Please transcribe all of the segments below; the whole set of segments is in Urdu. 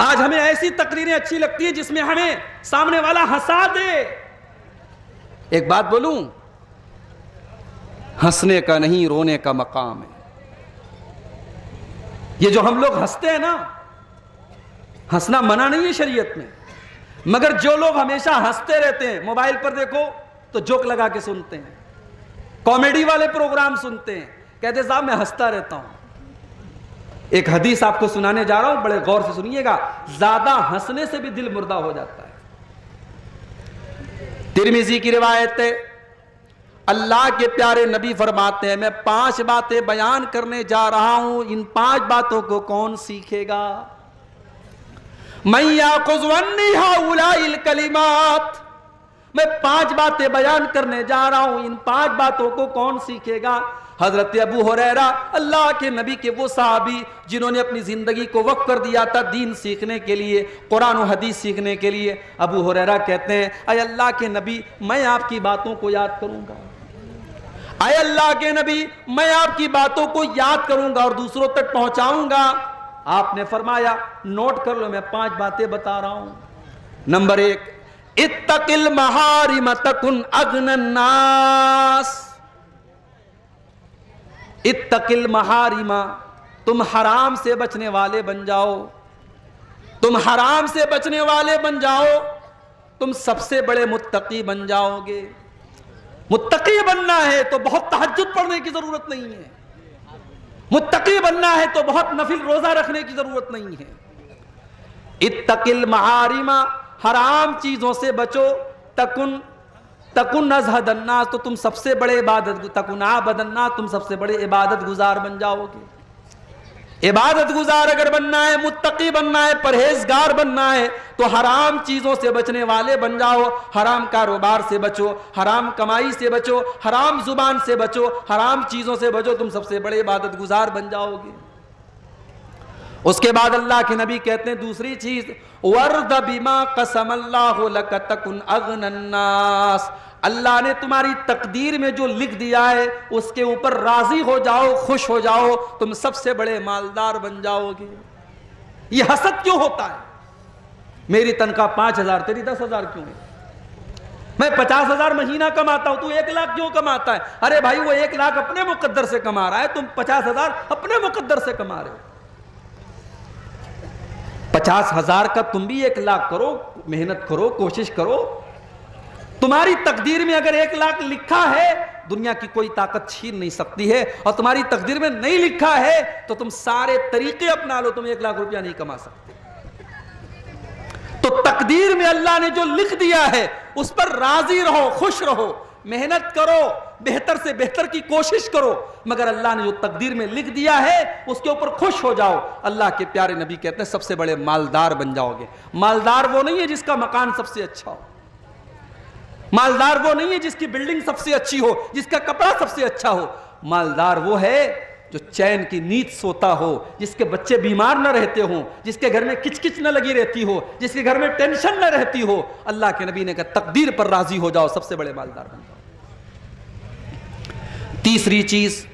آج ہمیں ایسی تقریریں اچھی لگتی ہیں جس میں ہمیں سامنے والا ہنسا دے. ایک بات بولوں, ہنسنے کا نہیں رونے کا مقام ہے. یہ جو ہم لوگ ہنستے ہیں نا, ہنسنا منع نہیں ہے شریعت میں, مگر جو لوگ ہمیشہ ہنستے رہتے ہیں, موبائل پر دیکھو تو جوک لگا کے سنتے ہیں, کامیڈی والے پروگرام سنتے ہیں, کہتے ہیں صاحب میں ہنستا رہتا ہوں. ایک حدیث آپ کو سنانے جا رہا ہوں, بڑے غور سے سنیے گا. زیادہ ہنسنے سے بھی دل مردہ ہو جاتا ہے. ترمذی کی روایت ہے, اللہ کے پیارے نبی فرماتے ہیں میں 5 باتیں بیان کرنے جا رہا ہوں, ان 5 باتوں کو کون سیکھے گا؟ من یاخذ عنی ہؤلاء الکلمات, میں 5 باتیں بیان کرنے جا رہا ہوں, ان 5 باتوں کو کون سیکھے گا؟ حضرت ابو ہریرہ, اللہ کے نبی کے وہ صحابی جنہوں نے اپنی زندگی کو وقف کر دیا تھا دین سیکھنے کے لیے, قرآن و حدیث سیکھنے کے لیے. ابو ہریرہ کہتے ہیں اے اللہ کے نبی میں آپ کی باتوں کو یاد کروں گا, اے اللہ کے نبی میں آپ کی باتوں کو یاد کروں گا اور دوسروں تک پہنچاؤں گا. آپ نے فرمایا نوٹ کر لو, میں 5 باتیں بتا رہا ہوں. نمبر 1, اتق المحارم تکن اغنی الناس. اتق المحارم, تم حرام سے بچنے والے بن جاؤ, تم حرام سے بچنے والے بن جاؤ, تم سب سے بڑے متقی بن جاؤ گے. متقی بننا ہے تو بہت تہجد پڑھنے کی ضرورت نہیں ہے, متقی بننا ہے تو بہت نفل روزہ رکھنے کی ضرورت نہیں ہے. اتق المحارم, حرام چیزوں سے بچو. تکن ازہد الناس, تو تم سب سے بڑے تکن عابد الناس, تم سب سے بڑے عبادت گزار بن جاؤ گے. عبادت گزار اگر بننا ہے, متقی بننا ہے, پرہیزگار بننا ہے تو حرام چیزوں سے بچنے والے بن جاؤ. حرام کاروبار سے بچو, حرام کمائی سے بچو, حرام زبان سے بچو, حرام چیزوں سے بچو, تم سب سے بڑے عبادت گزار بن جاؤ گے. اس کے بعد اللہ کے نبی کہتے ہیں دوسری چیز, وَرْضَ بِمَا قَسَمَ اللَّهُ لَكَ تَكُنْ أَغْنَى النَّاسِ, اللہ نے تمہاری تقدیر میں جو لکھ دیا ہے اس کے اوپر راضی ہو جاؤ, خوش ہو جاؤ, تم سب سے بڑے مالدار بن جاؤ گے. یہ حسد کیوں ہوتا ہے؟ میری تنخواہ 5,000 تیری 10,000 کیوں ہے؟ میں 50,000 مہینہ کماتا ہوں, تو 1 لاکھ کیوں کماتا ہے؟ ارے بھائی وہ 1 لاکھ اپنے مقدر سے کما رہا ہے, تم 50,000 اپنے مقدر سے کما رہے ہو. 50,000 کا تم بھی 1 لاکھ کرو, محنت کرو, کوشش کرو. تمہاری تقدیر میں اگر 1 لاکھ لکھا ہے دنیا کی کوئی طاقت چھین نہیں سکتی ہے, اور تمہاری تقدیر میں نہیں لکھا ہے تو تم سارے طریقے اپنا لو, تم 1 لاکھ روپیہ نہیں کما سکتے. تو تقدیر میں اللہ نے جو لکھ دیا ہے اس پر راضی رہو, خوش رہو, محنت کرو, بہتر سے بہتر کی کوشش کرو, مگر اللہ نے جو تقدیر میں لکھ دیا ہے اس کے اوپر خوش ہو جاؤ. اللہ کے پیارے نبی کہتے ہیں سب سے بڑے مالدار بن جاؤ گے. مالدار وہ نہیں ہے جس کا مکان سب سے اچھا ہو, مالدار وہ نہیں ہے جس کی بلڈنگ سب سے اچھی ہو, جس کا کپڑا سب سے اچھا ہو. مالدار وہ ہے جو چین کی نیند سوتا ہو, جس کے بچے بیمار نہ رہتے ہوں, جس کے گھر میں کچ کچ نہ لگی رہتی ہو, جس کے گھر میں ٹینشن نہ رہتی ہو. اللہ کے نبی نے کہا تقدیر پر راضی ہو جاؤ, سب سے بڑے مالدار بن جاؤ. تیسری چیز,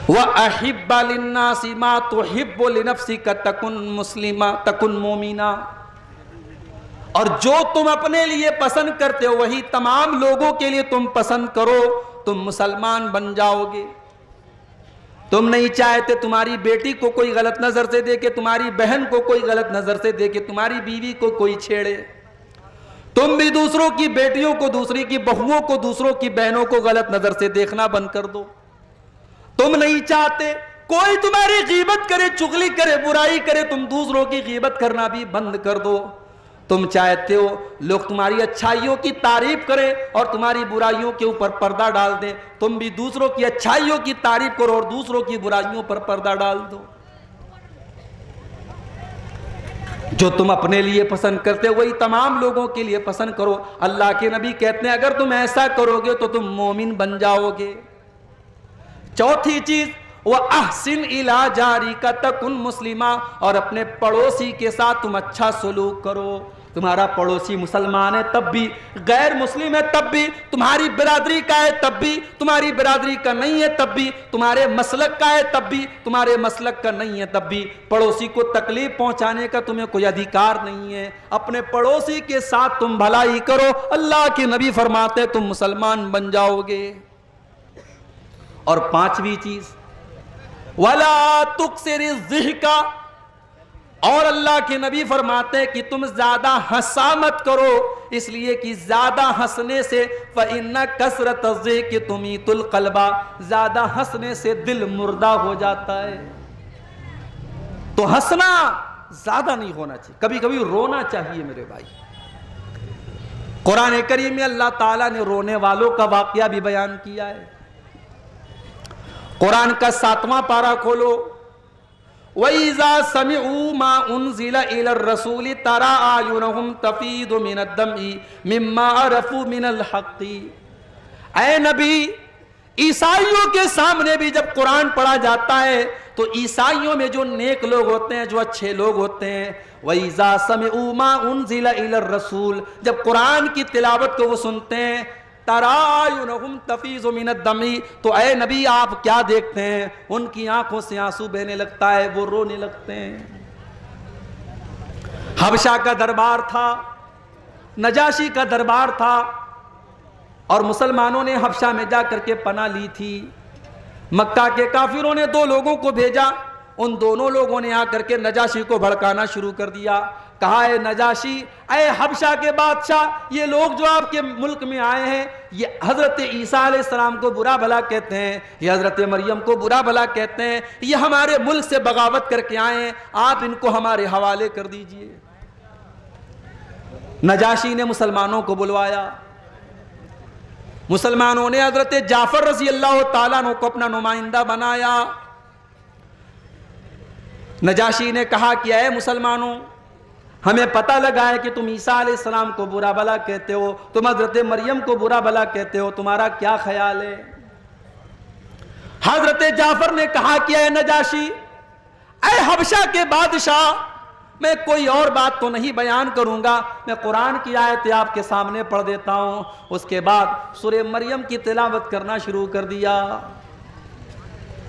وَأَحِبَّ لِلنَّاسِ مَا تُحِبُّ لِنَفْسِكَ تَكُنْ مُسْلِمًا تَكُنْ مُؤْمِنًا, اور جو تم اپنے لیے پسند کرتے ہو وہی تمام لوگوں کے لیے تم پسند کرو, تم مسلمان بن جاؤ گے. تم نہیں چاہتے تمہاری بیٹی کو کوئی غلط نظر سے دیکھے, تمہاری بہن کو کوئی غلط نظر سے دیکھے, تمہاری بیوی کو کوئی چھیڑے. تم بھی دوسروں کی بیٹیوں کو, دوسری کی بہوؤں کو, دوسروں کی بہنوں کو غلط نظر سے دیکھنا بند کر دو. تم نہیں چاہتے کوئی تمہاری غیبت کرے, چغلی کرے, برائی کرے, تم دوسروں کی غیبت کرنا بھی بند کر دو. تم چاہتے ہو لوگ تمہاری اچھائیوں کی تعریف کریں اور تمہاری برائیوں کے اوپر پردہ ڈال دیں, تم بھی دوسروں کی اچھائیوں کی تعریف کرو اور دوسروں کی برائیوں پر پردہ ڈال دو. جو تم اپنے لیے پسند کرتے ہو وہی تمام لوگوں کے لیے پسند کرو. اللہ کے نبی کہتے ہیں اگر تم ایسا کرو گے تو تم مومن بن جاؤ گے. چوتھی چیز, وَأَحْسِنْ إِلَىٰ جَارِكَ تَكُنْ مُسْلِمًا, اور اپنے پڑوسی کے ساتھ تم اچھا سلوک کرو. تمہارا پڑوسی مسلمان ہے تب بھی، غیر مسلم ہے تب بھی، تمہاری برادری کا ہے تب بھی، تمہاری برادری کا نہیں ہے تب بھی، تمہارے مسلک کا ہے تب بھی، تمہارے مسلک کا نہیں ہے تب بھی، پڑوسی کو تکلیف پہنچانے کا تمہیں کوئی ادھیکار نہیں ہے۔ اپنے پڑوسی کے ساتھ تم بھلائی کرو، اللہ کے نبی فرماتے تم مسلمان بن جاؤ گے۔ اور پانچویں چیز وَلَا تُكْسِرِ الضِّحْكَ، اور اللہ کے نبی فرماتے ہیں کہ تم زیادہ ہنسا مت کرو، اس لیے کہ زیادہ ہنسنے سے فَإِنَّ كَثْرَةَ الضِّحْكِ تُمِيتُ الْقَلْبَ، زیادہ ہنسنے سے دل مردہ ہو جاتا ہے۔ تو ہنسنا زیادہ نہیں ہونا چاہیے، کبھی کبھی رونا چاہیے میرے بھائی۔ قرآن کریم میں اللہ تعالیٰ نے رونے والوں کا واقعہ بھی بیان کیا ہے۔ قرآن کا 7واں پارہ کھولو، وَإِذَا سَمِعُوا مَا أُنزِلَ إِلَى الرَّسُولِ تَرَىٰ أَعْيُنَهُمْ تَفِيضُ مِنَ الدَّمْعِ مِمَّا عَرَفُوا مِنَ الْحَقِّ، اے نبی عیسائیوں کے سامنے بھی جب قرآن پڑھا جاتا ہے تو عیسائیوں میں جو نیک لوگ ہوتے ہیں، جو اچھے لوگ ہوتے ہیں، وَإِذَا سَمِعُوا مَا أُنزِلَ إِلَى الرَّسُولِ، جب قرآن کی تلاوت کو وہ سنتے ہیں، تَرَىٰ أَعْيُنَهُمْ تَفِيضُ مِنَ الدَّمْعِ، تو اے نبی آپ کیا دیکھتے ہیں؟ ان کی آنکھوں سے آنسو بہنے لگتا ہے، وہ رونے لگتے ہیں۔ حبشہ کا دربار تھا، نجاشی کا دربار تھا، اور مسلمانوں نے حبشہ میں جا کر کے پناہ لی تھی۔ مکہ کے کافروں نے 2 لوگوں کو بھیجا، ان دونوں لوگوں نے آ کر کے نجاشی کو بھڑکانا شروع کر دیا۔ کہا اے نجاشی، اے حبشہ کے بادشاہ، یہ لوگ جو آپ کے ملک میں آئے ہیں یہ حضرت عیسیٰ علیہ السلام کو برا بھلا کہتے ہیں، یہ حضرت مریم کو برا بھلا کہتے ہیں، یہ ہمارے ملک سے بغاوت کر کے آئے ہیں، آپ ان کو ہمارے حوالے کر دیجئے۔ نجاشی نے مسلمانوں کو بلوایا، مسلمانوں نے حضرت جعفر رضی اللہ تعالیٰ عنہ کو اپنا نمائندہ بنایا۔ نجاشی نے کہا کہ اے مسلمانوں، ہمیں پتہ لگا ہے کہ تم عیسیٰ علیہ السلام کو برا بھلا کہتے ہو، تم حضرت مریم کو برا بھلا کہتے ہو، تمہارا کیا خیال ہے؟ حضرت جعفر نے کہا کہ اے نجاشی، اے حبشہ کے بادشاہ، میں کوئی اور بات تو نہیں بیان کروں گا، میں قرآن کی آیت آپ کے سامنے پڑھ دیتا ہوں۔ اس کے بعد سورہ مریم کی تلاوت کرنا شروع کر دیا۔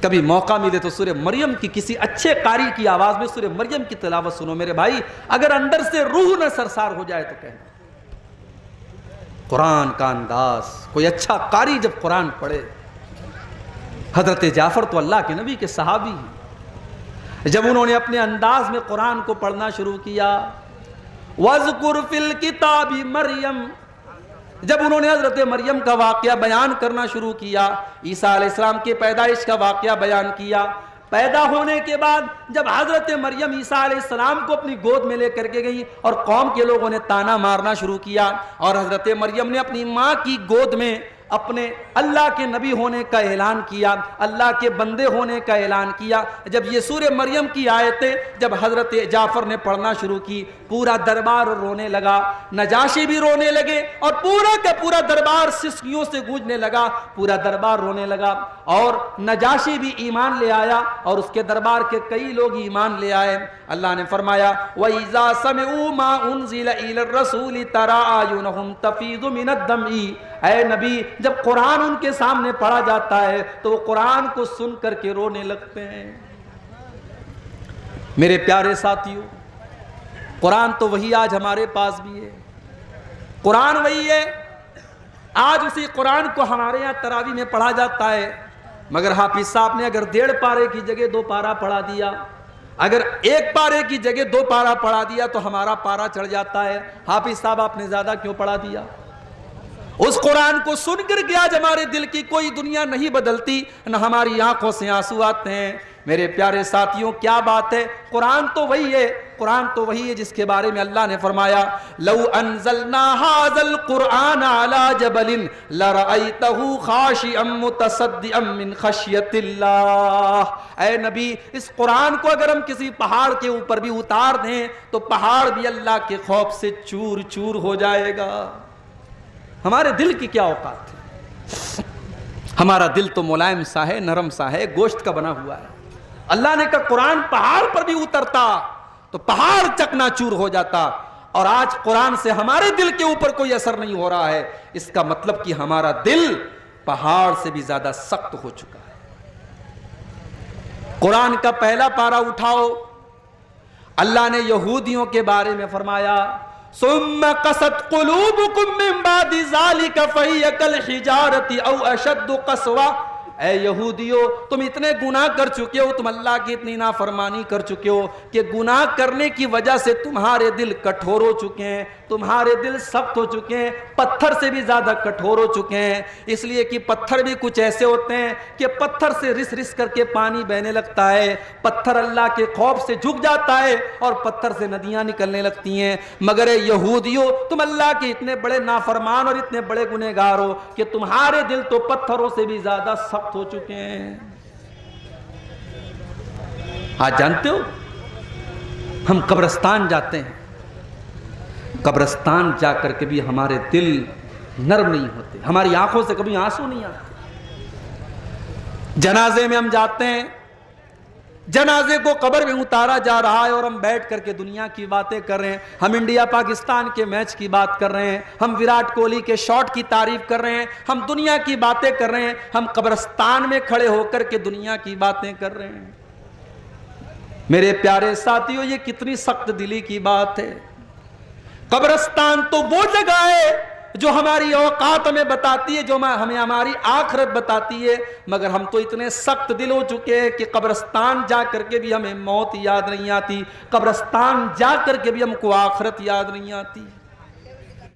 کبھی موقع ملے تو سورہ مریم کی کسی اچھے قاری کی آواز میں سورہ مریم کی تلاوت سنو میرے بھائی، اگر اندر سے روح نہ سرسار ہو جائے تو کہنا۔ قرآن کا انداز، کوئی اچھا قاری جب قرآن پڑھے۔ حضرت جعفر تو اللہ کے نبی کے صحابی ہیں، جب انہوں نے اپنے انداز میں قرآن کو پڑھنا شروع کیا، وَاذْكُرْ فِي الْكِتَابِ مریم، جب انہوں نے حضرت مریم کا واقعہ بیان کرنا شروع کیا، عیسیٰ علیہ السلام کے پیدائش کا واقعہ بیان کیا، پیدا ہونے کے بعد جب حضرت مریم عیسیٰ علیہ السلام کو اپنی گود میں لے کر کے گئی اور قوم کے لوگوں نے تانا مارنا شروع کیا، اور حضرت مریم نے اپنی ماں کی گود میں اپنے اللہ کے نبی ہونے کا اعلان کیا، اللہ کے بندے ہونے کا اعلان کیا، جب یہ سورہ مریم کی آیتیں جب حضرت جعفر نے پڑھنا شروع کی، پورا دربار رونے لگا، نجاشی بھی رونے لگے، اور پورا کا پورا دربار سسکیوں سے گونجنے لگا، پورا دربار رونے لگا، اور نجاشی بھی ایمان لے آیا، اور اس کے دربار کے کئی لوگ ایمان لے آئے۔ اللہ نے فرمایا وَإِذَا سَمِعُوا مَا أُنزِلَ إِلَى الرَّسُولِ تَرَىٰ أَعْيُنَهُمْ تَفِيضُ مِنَ الدَّمْعِ، اے نبی جب قرآن ان کے سامنے پڑھا جاتا ہے تو وہ قرآن کو سن کر کے رونے لگتے ہیں۔ میرے پیارے ساتھیوں، قرآن تو وہی آج ہمارے پاس بھی ہے، قرآن وہی ہے، آج اسی قرآن کو ہمارے یہاں تراویح میں پڑھا جاتا ہے، مگر حافظ صاحب نے اگر 1.5 پارے کی جگہ 2 پارہ پڑھا دیا، اگر 1 پارے کی جگہ 2 پارہ پڑھا دیا تو ہمارا پارہ چڑھ جاتا ہے۔ حافظ صاحب آپ نے زیادہ کیوں پڑھا دیا؟ اس قرآن کو سن کر کے آج ہمارے دل کی کوئی دنیا نہیں بدلتی، نہ ہماری آنکھوں سے آنسو آتے ہیں۔ میرے پیارے ساتھیوں، کیا بات ہے، قرآن تو وہی ہے، قرآن تو وہی ہے جس کے بارے میں اللہ نے فرمایا لَوْ أَنزَلْنَا هَذَا الْقُرْآنَ عَلَى جَبَلٍ لَرَأَيْتَهُ خَاشِعًا مُتَصَدِّعًا مِّنْ خَشْيَةِ اللَّهِ، اے نبی اس قرآن کو اگر ہم کسی پہاڑ کے اوپر بھی اتار دیں تو پہاڑ بھی اللہ کے خوف سے چور چور ہو جائے گا۔ ہمارے دل کی کیا اوقات ہے، ہمارا دل تو ملائم سا ہے، نرم سا ہے، گوشت کا بنا ہوا ہے۔ اللہ نے کہا قرآن پہاڑ پر بھی اترتا تو پہاڑ چکنا چور ہو جاتا۔ اور آج قرآن سے ہمارے دل کے اوپر کوئی اثر نہیں ہو رہا ہے، اس کا مطلب کہ ہمارا دل پہاڑ سے بھی زیادہ سخت ہو چکا ہے۔ قرآن کا پہلا پارہ اٹھاؤ، اللہ نے یہودیوں کے بارے میں فرمایا ثم قست قلوبکم من بعد ذلک فہی کالحجارۃ او اشد قسوہ، اے یہودیو تم اتنے گناہ کر چکے ہو، تم اللہ کی اتنی نافرمانی کر چکے ہو کہ گناہ کرنے کی وجہ سے تمہارے دل کٹھور ہو چکے ہیں، تمہارے دل سخت ہو چکے ہیں، پتھر سے بھی زیادہ کٹھور ہو چکے ہیں، اس لیے کہ پتھر بھی کچھ ایسے ہوتے ہیں کہ پتھر سے رس رس کر کے پانی بہنے لگتا ہے، پتھر اللہ کے خوف سے جھک جاتا ہے اور پتھر سے ندیاں نکلنے لگتی ہیں، مگر اے یہودیو تم اللہ کے اتنے بڑے نافرمان اور اتنے بڑے گنہگار ہو کہ تمہارے دل تو پتھروں سے بھی زیادہ سخت ہو چکے ہیں۔ آج جانتے ہو ہم قبرستان جاتے ہیں، قبرستان جا کر کے بھی ہمارے دل نرم نہیں ہوتے، ہماری آنکھوں سے کبھی آنسو نہیں آتے۔ جنازے میں ہم جاتے ہیں، جنازے کو قبر میں اتارا جا رہا ہے اور ہم بیٹھ کر کے دنیا کی باتیں کر رہے ہیں، ہم انڈیا پاکستان کے میچ کی بات کر رہے ہیں، ہم وراٹ کوہلی کے شاٹ کی تعریف کر رہے ہیں، ہم دنیا کی باتیں کر رہے ہیں، ہم قبرستان میں کھڑے ہو کر کے دنیا کی باتیں کر رہے ہیں۔ میرے پیارے ساتھیوں، یہ کتنی سخت دلی کی بات ہے۔ قبرستان تو وہ جگہ ہے جو ہماری اوقات ہمیں بتاتی ہے، جو ہمیں ہماری آخرت بتاتی ہے، مگر ہم تو اتنے سخت دل ہو چکے ہیں کہ قبرستان جا کر کے بھی ہمیں موت یاد نہیں آتی، قبرستان جا کر کے بھی ہم کو آخرت یاد نہیں آتی۔